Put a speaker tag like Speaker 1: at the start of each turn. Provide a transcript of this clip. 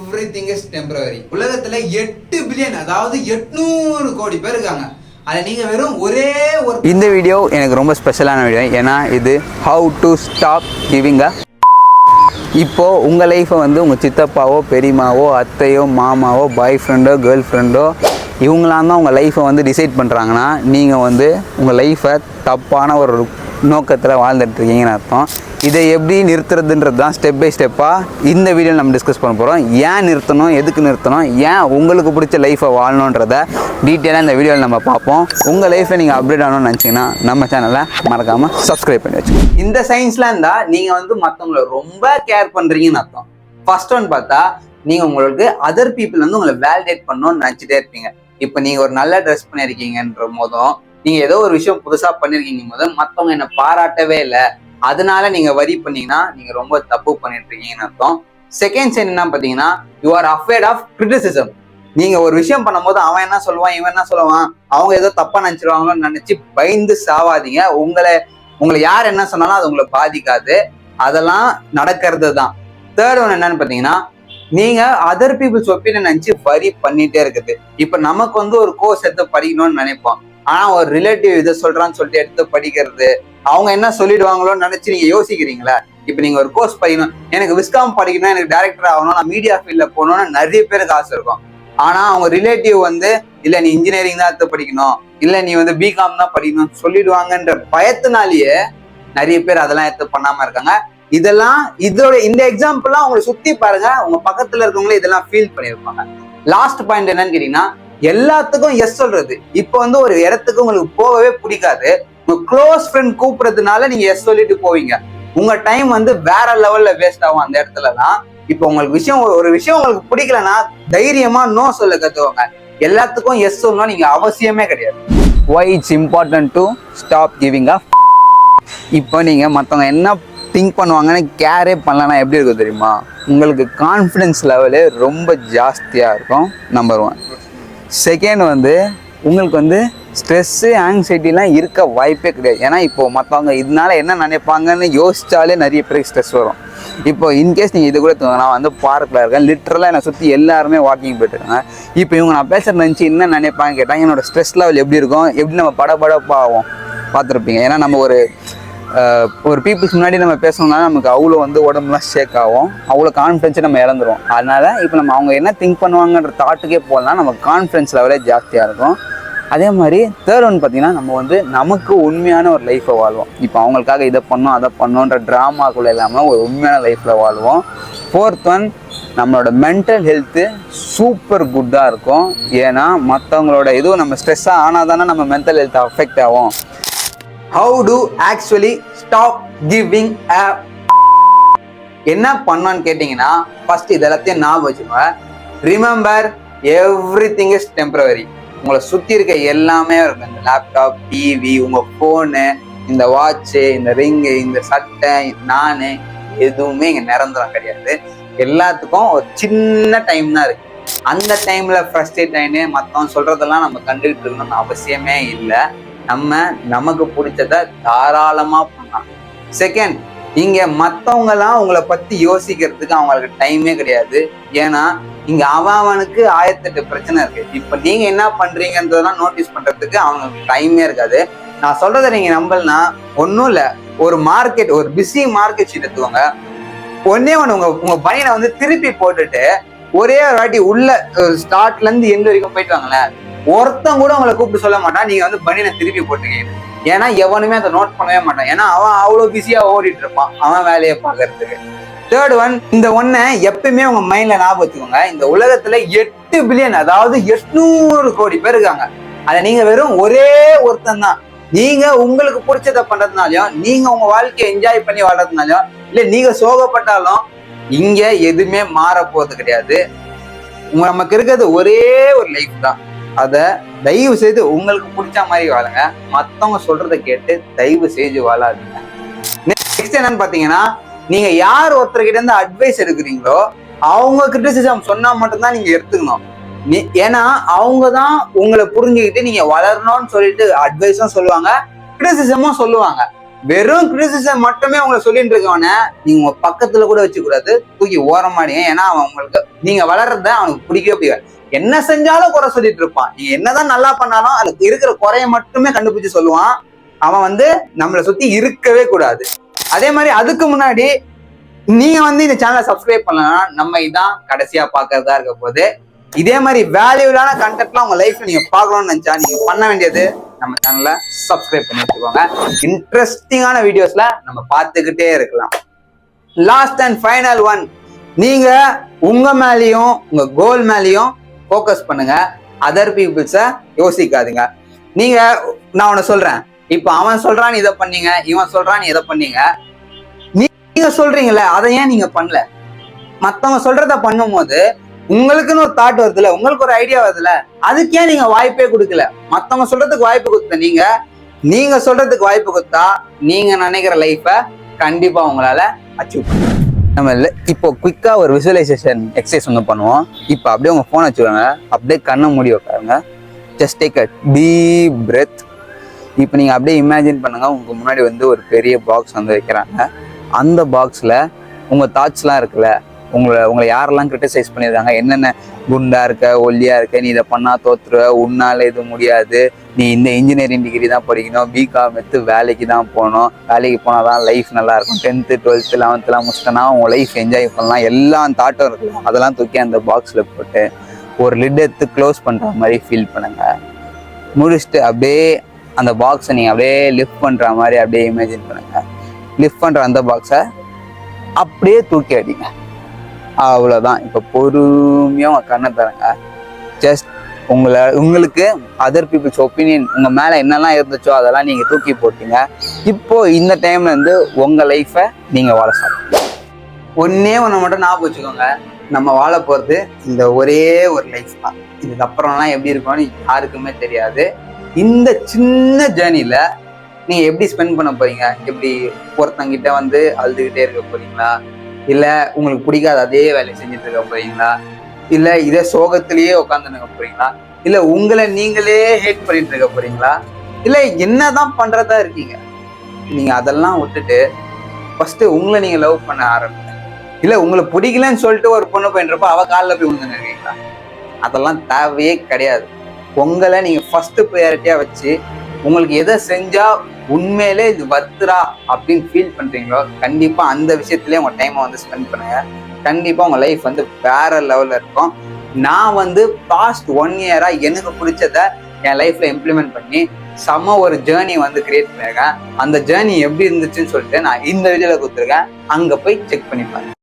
Speaker 1: Everything is temporary. உலகத்துல 8 billion அதாவது 800 கோடி பேர் இருக்காங்க. அதை நீங்க வெறும் ஒரே ஒரு
Speaker 2: இந்த வீடியோ எனக்கு ரொம்ப ஸ்பெஷலான வீடியோ. ஏன்னா இது how to stop giving up. இப்போது உங்கள் லைஃப்பை வந்து உங்கள் சித்தப்பாவோ பெரியமாவோ அத்தையோ மாமாவோ பாய் ஃப்ரெண்டோ கேர்ள் ஃப்ரெண்டோ இவங்களாம் தான் உங்கள் லைஃப்பை வந்து டிசைட் பண்ணுறாங்கன்னா நீங்கள் வந்து உங்கள் லைஃப்பை தப்பான ஒரு நோக்கத்தில் வாழ்ந்துட்டுருக்கீங்கன்னு அர்த்தம். இதை எப்படி நிறுத்துறதுன்றது தான் ஸ்டெப் பை ஸ்டெப்பாக இந்த வீடியோவில் நம்ம டிஸ்கஸ் பண்ண போகிறோம். ஏன் நிறுத்தணும், எதுக்கு நிறுத்தணும், ஏன் உங்களுக்கு பிடிச்ச லைஃப்பை வாழணுன்றதை டீட்டெயிலாக இந்த வீடியோவில் நம்ம பார்ப்போம். உங்கள் லைஃப்பை நீங்கள் அப்டேட் ஆகணும்னு நினச்சிங்கன்னா நம்ம சேனலை மறக்காமல் சப்ஸ்கிரைப் பண்ணி வச்சுக்கோங்க. இந்த சயின்ஸ்லாம் இருந்தால் நீங்கள் வந்து மற்றவங்களை ரொம்ப கேர் பண்ணுறீங்கன்னு அர்த்தம். ஃபர்ஸ்ட் ஒன் பார்த்தா நீங்கள் உங்களுக்கு அதர் பீப்புள் வந்து உங்களை வேலிடேட் பண்ணணும்னு நினச்சிட்டே இருப்பீங்க. இப்போ நீங்கள் ஒரு நல்ல ட்ரெஸ் பண்ணியிருக்கீங்கன்ற போதும், நீங்கள் ஏதோ ஒரு விஷயம் புதுசாக பண்ணியிருக்கீங்க போதும் மற்றவங்க என்னை பாராட்டவே இல்லை, அதனால நீங்க வரி பண்ணீங்கன்னா நீங்க ரொம்ப தப்பு பண்ணிட்டு இருக்கீங்கன்னு அர்த்தம். செகண்ட் சைன் என்ன பாத்தீங்கன்னா, you are afraid of criticism. நீங்க ஒரு விஷயம் பண்ணும்போது அவன் என்ன சொல்லுவான் இவன் என்ன சொல்லுவான், அவங்க ஏதோ தப்பா நினைச்சிருவாங்களோன்னு நினைச்சு பயந்து சாவாதீங்க. உங்களை யார் என்ன சொன்னாலும் அது உங்களை பாதிக்காது, அதெல்லாம் நடக்கிறது தான். தேர்ட் ஒன் என்னன்னு பாத்தீங்கன்னா, நீங்க அதர் பீப்புள்ஸ் ஒப்பீனியன் நினைச்சு வரி பண்ணிட்டே இருக்குது. இப்ப நமக்கு வந்து ஒரு கோர்ஸ் எடுத்து படிக்கணும்னு நினைப்போம், ஆனா ஒரு ரிலேட்டிவ் இதை சொல்றான்னு சொல்லிட்டு எடுத்து படிக்கிறது, அவங்க என்ன சொல்லிடுவாங்களோன்னு நினைச்சு நீங்க யோசிக்கிறீங்களா? இப்ப நீங்க ஒரு கோர்ஸ் படிக்கணும், எனக்கு விஸ்காம் படிக்கணும், எனக்கு டைரக்டர் ஆகணும், நான் மீடியா ஃபீல்ட்ல போகணும்னு நிறைய பேருக்கு ஆசை இருக்கும். ஆனா அவங்க ரிலேட்டிவ் வந்து இல்ல நீ இன்ஜினியரிங் தான் எடுத்து படிக்கணும், இல்ல நீ வந்து பிகாம் தான் படிக்கணும் சொல்லிடுவாங்கன்ற பயத்தினாலேயே நிறைய பேர் அதெல்லாம் எடுத்து பண்ணாம இருக்காங்க. இந்த எக்ஸாம்பிள்லாம் உங்களை சுத்தி பாருங்க, உங்க பக்கத்துல இருக்கவங்களே இதெல்லாம் ஃபீல் பண்ணிருப்பாங்க. லாஸ்ட் பாயிண்ட் என்னன்னு கேட்டீங்கன்னா, எல்லாத்துக்கும் எஸ் சொல்றது. இப்ப வந்து ஒரு இடத்துக்கு உங்களுக்கு போகவே பிடிக்காது, உங்க க்ளோஸ் ஃப்ரெண்ட் கூப்பிடுறதுனால நீங்க எஸ் சொல்லிட்டு போவீங்க. உங்க டைம் வந்து வேற லெவல்ல வேஸ்ட் ஆகும் அந்த இடத்துலலாம். இப்போ உங்களுக்கு ஒரு விஷயம் உங்களுக்கு பிடிக்கலன்னா தைரியமா நோ சொல்ல கத்துவாங்க. எல்லாத்துக்கும் எஸ் சொல்லணும் நீங்க அவசியமே கிடையாது. Why it's important to stop giving up. இப்போ நீங்க மற்றவங்க என்ன திங்க் பண்ணுவாங்கன்னு கேரே பண்ணலன்னா எப்படி இருக்கும் தெரியுமா? உங்களுக்கு கான்ஃபிடென்ஸ் லெவலு ரொம்ப ஜாஸ்தியாக இருக்கும். Number one. செகண்ட் வந்து உங்களுக்கு வந்து ஸ்ட்ரெஸ்ஸு ஆங்ஸைட்டிலாம் இருக்க வாய்ப்பே கிடையாது. ஏன்னா இப்போது மற்றவங்க இதனால என்ன நினைப்பாங்கன்னு யோசிச்சாலே நிறைய பேருக்கு ஸ்ட்ரெஸ் வரும். இப்போ இன்கேஸ் நீங்கள் இது கூட நான் வந்து பார்க்கில் இருக்கேன், லிட்டரலாக என்னை சுற்றி எல்லாருமே வாக்கிங் போயிட்டுருக்காங்க. இப்போ இவங்க நான் பேசுகிற நினச்சி என்ன நினைப்பாங்க கேட்டாங்க, என்னோட ஸ்ட்ரெஸ் லெவல் எப்படி இருக்கும், எப்படி நம்ம படபடப்பாகும் பார்த்துருப்பீங்க. ஏன்னா நம்ம ஒரு பீப்புள்ஸ் முன்னாடி நம்ம பேசணும்னா நமக்கு அவ்வளோ வந்து உடம்புலாம் ஷேக் ஆகும், அவ்வளோ கான்ஃபிடென்ஸை நம்ம இழந்துருவோம். அதனால் இப்போ நம்ம அவங்க என்ன திங்க் பண்ணுவாங்கன்ற தாட்டுக்கே போகலாம், நமக்கு கான்ஃபிடென்ஸ் லெவலே ஜாஸ்தியாக இருக்கும். அதே மாதிரி தேர்ட் ஒன் பார்த்தீங்கன்னா, நம்ம வந்து நமக்கு உண்மையான ஒரு லைஃப்பை வாழ்வோம். இப்போ அவங்களுக்காக இதை பண்ணோம் அதை பண்ணோன்ற ட்ராமாக்குள்ளே இல்லாமல் ஒரு உண்மையான லைஃப்பில் வாழ்வோம். ஃபோர்த் ஒன், நம்மளோட மென்டல் ஹெல்த்து சூப்பர் குட்டாக இருக்கும். ஏன்னா மற்றவங்களோட இதுவும் நம்ம ஸ்ட்ரெஸ்ஸாக ஆனால் தானே நம்ம மென்டல் ஹெல்த் அஃபெக்ட் ஆகும்.
Speaker 1: How do actually stop giving up? என்ன பண்ணான்னு கேட்டீங்கன்னா, ஃபர்ஸ்ட் இது எல்லாத்தையும் ஞாபகம் வச்சுக்கோங்க. Remember everything is temporary. உங்களை சுற்றி இருக்க எல்லாமே இருக்கும். இந்த லேப்டாப், டிவி, உங்கள் ஃபோனு, இந்த வாட்சு, இந்த ரிங்கு, இந்த சட்டை, நானு, எதுவுமே இங்கே நிரந்தரம் கிடையாது. எல்லாத்துக்கும் ஒரு சின்ன டைம் தான் இருக்கு. அந்த டைம்ல ஃப்ரஸ்ட்ரேட் ஆயின்னு மற்றவங்க சொல்றதெல்லாம் நம்ம கண்டுகிட்டு இருக்கணும்னு அவசியமே இல்லை. நமக்கு பிடிச்சத தாராளமா பண்ணலாம். செகண்ட், இங்க மற்றவங்கலாம் உங்களை பத்தி யோசிக்கிறதுக்கு அவங்களுக்கு டைமே கிடையாது. ஏன்னா இங்க அவனுக்கு 1008 பிரச்சனை இருக்கு. இப்ப நீங்க என்ன பண்றீங்கன்றதெல்லாம் நோட்டீஸ் பண்றதுக்கு அவங்களுக்கு டைமே இருக்காது. நான் சொல்றதை நீங்க நம்பலனா ஒன்றும் இல்லை, ஒரு பிஸி மார்க்கெட் ஷீட் எடுத்துக்கோங்க. ஒன்னே ஒன்று, உங்க பனியனை வந்து திருப்பி போட்டுட்டு ஒரே ஒரு வாட்டி உள்ள ஸ்டார்ட்ல இருந்து எண்டு வரைக்கும் போயிட்டு வாங்களேன், ஒருத்தன் கூட உங்களை கூப்பிட்டு சொல்ல மாட்டான் நீங்க வந்து பனியனை திருப்பி போட்டுக்கீங்க. ஏன்னா எவனுமே அதை நோட் பண்ணவே மாட்டான். ஏன்னா அவன் அவ்வளோ பிஸியா ஓடிட்டு இருப்பான் அவன் வேலையை பார்க்கறதுக்கு. தேர்ட் ஒன், இந்த ஒன்னை எப்பயுமே உங்க மைண்ட்ல ஞாபகம் வச்சுக்கோங்க. இந்த உலகத்துல 8 பில்லியன் அதாவது 800 கோடி பேர் இருக்காங்க. அதை நீங்க வெறும் ஒரே ஒருத்தன் தான். நீங்க உங்களுக்கு பிடிச்சதை பண்றதுனாலையும், நீங்க உங்க வாழ்க்கையை என்ஜாய் பண்ணி வாழ்றதுனாலையும், இல்ல நீங்க சோகப்பட்டாலும் இங்க எதுவுமே மாற போறது கிடையாது. நமக்கு இருக்கிறது ஒரே ஒரு லைஃப் தான். அதை தயவு செய்து உங்களுக்கு பிடிச்ச மாதிரி வாழுங்க. மற்றவங்க சொல்றதை கேட்டு தயவு செய்து வாழாதீங்க. நெக்ஸ்ட் என்னன்னு பாத்தீங்கன்னா, நீங்க யார் ஒருத்தர்கிட்ட இருந்து அட்வைஸ் எடுக்கிறீங்களோ அவங்க கிரிட்டிசிசம் சொன்னா மட்டும்தான் நீங்க எடுத்துக்கணும். ஏன்னா அவங்க தான் உங்களை புரிஞ்சுக்கிட்டு நீங்க வளரணும்னு சொல்லிட்டு அட்வைஸும் சொல்லுவாங்க, கிரிட்டிசிசமும் சொல்லுவாங்க. வெறும் கிரிட்டிசிசம் மட்டுமே உங்களை சொல்லிட்டு இருக்கவன நீங்க உங்க பக்கத்துல கூட வச்சு கூடாது, தூக்கி ஓரமாடிங்க. ஏன்னா அவன் உங்களுக்கு நீங்க வளர்றத அவனுக்கு பிடிக்கவே பிடிக்காது. என்ன செஞ்சாலும் குறை சொல்லிட்டு இருப்பான். நீங்க என்னதான் நல்லா பண்ணாலும் அதுக்கு இருக்கிற குறைய மட்டுமே கண்டுபிடிச்சு சொல்லுவான். அவன் வந்து நம்மளை சுத்தி இருக்கவே கூடாது. அதே மாதிரி அதுக்கு முன்னாடி நீங்க வந்து இந்த சேனலை சப்ஸ்கிரைப் பண்ணலன்னா நம்ம இதான் கடைசியா பாக்குறதா இருக்க போது. இதே மாதிரி வேல்யூலான கண்டென்ட்லாம் உங்க லைஃப்ல நீங்க பாக்கணும்னு நினைச்சா நீங்க பண்ண வேண்டியது நம்ம சேனலை சப்ஸ்கிரைப் பண்ணி வச்சுக்கோங்க. இன்ட்ரெஸ்டிங்கான வீடியோஸ்ல நம்ம பார்த்துக்கிட்டே இருக்கலாம். லாஸ்ட் அண்ட் ஃபைனல் ஒன், நீங்க உங்க மேலேயும் உங்க கோல் மேலேயும் ஃபோக்கஸ் பண்ணுங்க. அதர் பீப்புள்ஸை யோசிக்காதுங்க. நீங்க நான் உன்னை சொல்றேன், இப்ப அவன் சொல்றான் இதை பண்ணீங்க, இவன் சொல்றான் இதை பண்ணீங்க, நீங்க சொல்றீங்கல்ல அதை ஏன் நீங்க பண்ணல? மத்தவங்க சொல்றத பண்ணும் போது உங்களுக்குன்னு ஒரு தாட் வருதுல, உங்களுக்கு ஒரு ஐடியா வருதுல, அதுக்கே நீங்க வாய்ப்பே கொடுக்கல. மத்தவங்க சொல்றதுக்கு வாய்ப்பு கொடுத்த நீங்க சொல்றதுக்கு வாய்ப்பு கொடுத்தா நீங்க நினைக்கிற லைஃபை கண்டிப்பா உங்களால அச்சீவ் பண்ண.
Speaker 2: நம்ம இப்போ குயிக்கா ஒரு விசுவலைசேஷன் எக்ஸசைஸ் ஒன்று பண்ணுவோம். இப்போ அப்படியே உங்க ஃபோன் வச்சுக்கோங்க, அப்படியே கண்ணை மூடி வைக்காருங்க. Just take a deep breath. இப்போ நீங்கள் அப்படியே இமேஜின் பண்ணுங்க, உங்களுக்கு முன்னாடி வந்து ஒரு பெரிய பாக்ஸ் வந்து வைக்கிறாங்க. அந்த பாக்ஸில் உங்கள் தாட்ஸ்லாம் இருக்குல்ல, உங்களை யாரெல்லாம் கிரிட்டிசைஸ் பண்ணியிருக்காங்க, என்னென்ன குண்டா இருக்க, ஒல்லியா இருக்க, நீ இதை பண்ணா தோத்துருவ, உன்னால இது முடியாது, நீ இந்த இன்ஜினியரிங் டிகிரி தான் படிக்கணும், பிகாம் எடுத்து வேலைக்கு தான் போகணும், வேலைக்கு போனால் தான் லைஃப் நல்லா இருக்கும், 10th 12th 11th முடிச்சிட்டனா உங்கள் லைஃப் என்ஜாய் பண்ணலாம், எல்லாம் தாட்டும் இருக்கலாம். அதெல்லாம் தூக்கி அந்த பாக்ஸில் போட்டு ஒரு லிட் எடுத்து க்ளோஸ் பண்ணுற மாதிரி ஃபீல் பண்ணுங்க. முடிச்சுட்டு அப்படியே அந்த பாக்ஸை நீங்கள் அப்படியே லிஃப்ட் பண்ணுற மாதிரி அப்படியே இமேஜின் பண்ணுங்க. லிஃப்ட் பண்ணுற அந்த பாக்ஸை அப்படியே தூக்கி அடிங்க. அவ்வளோதான். இப்போ பொறுமையாக உங்கள் கண்ணை தரங்க. ஜஸ்ட் உங்களுக்கு அதர் பீப்புள்ஸ் ஒப்பீனியன் உங்கள் மேலே என்னெல்லாம் இருந்துச்சோ அதெல்லாம் நீங்கள் தூக்கி போட்டீங்க. இப்போது இந்த டைமில் வந்து உங்கள் லைஃப்பை நீங்கள் வாழ சாப்பிடுங்க.
Speaker 1: ஒன்னே ஒன்று மட்டும் ஞாபகம் வச்சுக்கோங்க, நம்ம வாழ போகிறது இந்த ஒரே ஒரு லைஃப் தான். இதுக்கப்புறம்லாம் எப்படி இருக்கும்னு யாருக்குமே தெரியாது. இந்த சின்ன ஜேர்னியில் நீங்கள் எப்படி ஸ்பெண்ட் பண்ண போறீங்க? எப்படி ஒருத்தங்கிட்ட வந்து அழுதுகிட்டே இருக்க போறீங்களா, இல்லை உங்களுக்கு பிடிக்காத அதே வேலையை செஞ்சுட்டு இருக்க போறீங்களா, இல்லை இதே சோகத்திலேயே உட்காந்து இருக்க போறீங்களா, இல்லை உங்களை நீங்களே ஹேட் பண்ணிட்டு இருக்க போறீங்களா, இல்லை என்னதான் பண்றதா இருக்கீங்க? நீங்க அதெல்லாம் விட்டுட்டு ஃபர்ஸ்ட் உங்களை நீங்க லவ் பண்ண ஆரம்பிங்க. இல்லை உங்களுக்கு பிடிக்கலன்னு சொல்லிட்டு ஒரு பொண்ணு போயின்றப்ப அவ காலில் போய் விழுந்துன்னு இருக்கீங்களா? அதெல்லாம் தேவையே கிடையாது. உங்களை நீங்க ஃபர்ஸ்ட் ப்ரையாரிட்டியா வச்சு உங்களுக்கு எதை செஞ்சா உண்மையிலே இது வர்த்துரா அப்படின்னு ஃபீல் பண்றீங்களோ கண்டிப்பா அந்த விஷயத்திலே உங்க டைமை வந்து ஸ்பெண்ட் பண்ணுங்க. கண்டிப்பா உங்க லைஃப் வந்து வேற லெவல்ல இருக்கும். நான் வந்து பாஸ்ட் 1 இயரா எனக்கு பிடிச்சத என் லைஃப்ல இம்ப்ளிமெண்ட் பண்ணி செம ஒரு ஜேர்னி வந்து கிரியேட் பண்ணிருக்கேன். அந்த ஜேர்னி எப்படி இருந்துச்சுன்னு சொல்லிட்டு நான் இந்த வீடியோல கொடுத்துருக்கேன், அங்க போய் செக் பண்ணி பாருங்க.